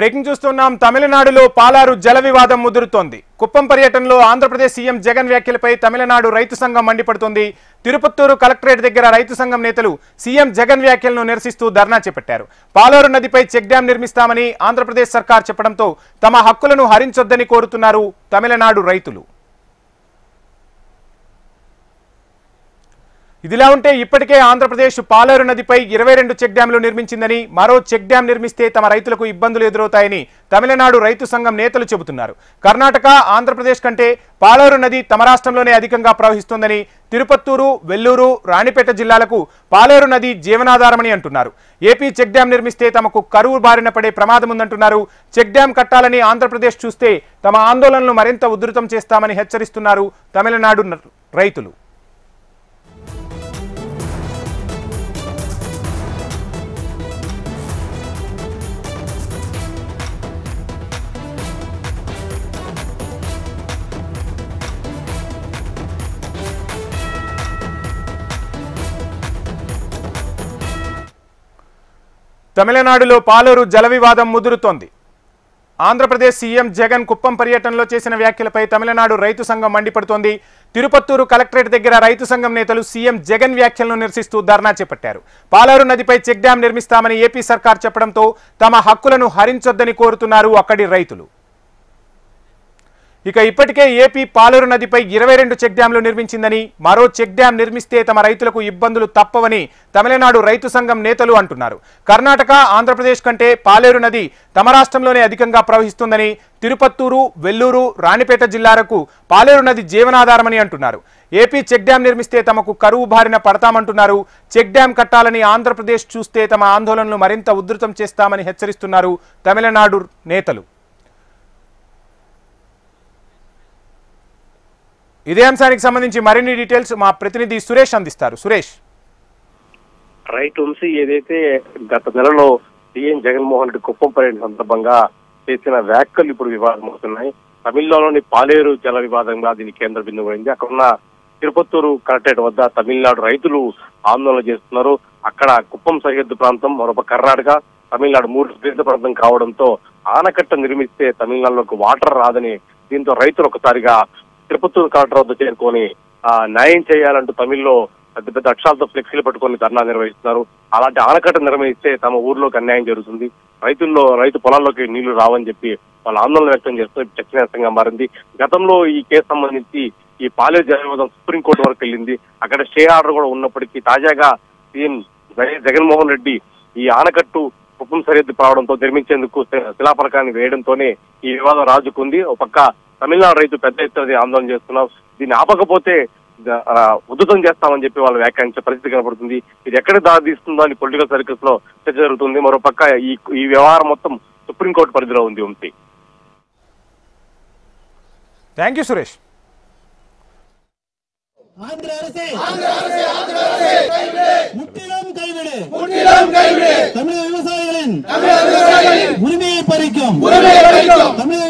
Breaking చూస్తున్నాం. తమిళనాడులో పాలారు జల వివాదం ముదురుతోంది. కుప్పం పర్యటనలో ఆంధ్రప్రదేశ్ సీఎం జగన్ వ్యాఖ్యలపై తమిళనాడు రైతు సంఘం మండిపడుతోంది. తిరుపత్తూరు కలెక్టరేట్ దగ్గర రైతు సంఘం నేతలు సీఎం జగన్ వ్యాఖ్యలను నిరసిస్తూ ధర్నా చేపట్టారు. పాలారు నదిపై చెక్ డ్యాం నిర్మిస్తామని ఆంధ్రప్రదేశ్ సర్కార్ చెప్పడంతో తమ హక్కులను హరించొద్దని కోరుతున్నారు తమిళనాడు రైతులు. ఇదిలా ఉంటే ఇప్పటికే ఆంధ్రప్రదేశ్ పాలారు నదిపై 22 చెక్ డ్యాంలు నిర్మించిందని, మరో చెక్ డ్యాం నిర్మిస్తే తమ రైతులకు ఇబ్బందులు ఎదురవుతాయని తమిళనాడు రైతు సంఘం నేతలు చెబుతున్నారు. కర్ణాటక, ఆంధ్రప్రదేశ్ కంటే పాలారు నది తమ రాష్ట్రంలోనే అధికంగా ప్రవహిస్తోందని, తిరుపత్తూరు, వెల్లూరు, రాణిపేట జిల్లాలకు పాలారు నది జీవనాధారమని అంటున్నారు. ఏపీ చెక్ డ్యాం నిర్మిస్తే తమకు కరువు బారిన పడే ప్రమాదం ఉందంటున్నారు. చెక్ డ్యాం కట్టాలని ఆంధ్రప్రదేశ్ చూస్తే తమ ఆందోళనలు మరింత ఉధృతం చేస్తామని హెచ్చరిస్తున్నారు తమిళనాడు రైతులు. తమిళనాడులో పాలారు జల వివాదం ముదురుతోంది. ఆంధ్రప్రదేశ్ సీఎం జగన్ కుప్పం పర్యటనలో చేసిన వ్యాఖ్యలపై తమిళనాడు రైతు సంఘం మండిపడుతోంది. తిరుపత్తూరు కలెక్టరేట్ దగ్గర రైతు సంఘం నేతలు సీఎం జగన్ వ్యాఖ్యలను నిరసిస్తూ ధర్నా చేపట్టారు. పాలారు నదిపై చెక్ డ్యాం నిర్మిస్తామని ఏపీ సర్కార్ చెప్పడంతో తమ హక్కులను హరించొద్దని కోరుతున్నారు అక్కడి రైతులు. ఇక ఇప్పటికే ఏపీ పాలారు నదిపై 22 చెక్ డ్యాంలు నిర్మించిందని, మరో చెక్ డ్యాం నిర్మిస్తే తమ రైతులకు ఇబ్బందులు తప్పవని తమిళనాడు రైతు సంఘం నేతలు అంటున్నారు. కర్ణాటక, ఆంధ్రప్రదేశ్ కంటే పాలారు నది తమ రాష్ట్రంలోనే అధికంగా ప్రవహిస్తుందని, తిరుపత్తూరు, వెల్లూరు, రాణిపేట జిల్లాలకు పాలారు నది జీవనాధారమని అంటున్నారు. ఏపీ చెక్ డ్యాం నిర్మిస్తే తమకు కరువు బారిన పడతామంటున్నారు. చెక్ డ్యాం కట్టాలని ఆంధ్రప్రదేశ్ చూస్తే తమ ఆందోళనలు మరింత ఉధృతం చేస్తామని హెచ్చరిస్తున్నారు తమిళనాడు నేతలు. ఇదే అంశానికి సంబంధించి మరిన్ని డీటెయిల్స్ మా ప్రతినిధి సురేష్ అందిస్తారు. సురేష్, రైట్ వంశీ, ఏదైతే గత నెలలో సీఎం జగన్మోహన్ రెడ్డి కుప్పం పర్యటన సందర్భంగా చేసిన వ్యాఖ్యలు ఇప్పుడు వివాదం అవుతున్నాయి. తమిళనాడులోని పాలేరు జల వివాదంగా దీని కేంద్ర బిందువు అయింది. అక్కడున్న తిరుపత్తూరు కలెక్టరేట్ వద్ద తమిళనాడు రైతులు ఆందోళన చేస్తున్నారు. అక్కడ కుప్పం సరిహద్దు ప్రాంతం, మరొక కర్ణాటక, తమిళనాడు 3 సరిహద్దు ప్రాంతం కావడంతో ఆనకట్ట నిర్మిస్తే తమిళనాడులోకి వాటర్ రాదని, దీంతో రైతులు ఒకసారిగా తిరుపత్తూరు కలెక్టర్ వద్ద చేరుకొని న్యాయం చేయాలంటూ తమిళ్లో పెద్ద పెద్ద అక్షరాలతో ఫ్లెక్సీలు పట్టుకొని ధర్నా నిర్వహిస్తున్నారు. అలాంటి ఆనకట్ట నిర్వహిస్తే తమ ఊర్లోకి అన్యాయం జరుగుతుంది, రైతు పొలాల్లోకి నీళ్లు రావని చెప్పి వాళ్ళు ఆందోళన వ్యక్తం చేస్తూ చర్చనీయాంశంగా మారింది. గతంలో ఈ కేసు సంబంధించి ఈ పాలేరు జల వివాదం సుప్రీంకోర్టు వరకు వెళ్ళింది. అక్కడ స్టే ఆర్డర్ కూడా ఉన్నప్పటికీ తాజాగా సీఎం జగన్మోహన్ రెడ్డి ఈ ఆనకట్టు కుప్పం సరిహద్దు రావడంతో నిర్మించేందుకు శిలాఫలకాన్ని వేయడంతోనే ఈ వివాదం రాజుకుంది. ఒక పక్క తమిళనాడు రైతు పెద్ద ఎత్తున ఆందోళన చేస్తున్నారు. దీన్ని ఆపకపోతే ఉధృతం చేస్తామని చెప్పి వాళ్ళు వ్యాఖ్యానించే పరిస్థితి కనబడుతుంది. ఇది ఎక్కడ దారి తీస్తుందో అని పొలిటికల్ సర్కిల్స్ లో చర్చ జరుగుతుంది. మరోపక్క ఈ వ్యవహారం మొత్తం సుప్రీంకోర్టు పరిధిలో ఉంది. ఉంది. Thank you Suresh. தமிழக விவசாயிகளின் உரிமையை பறிக்கும் தமிழக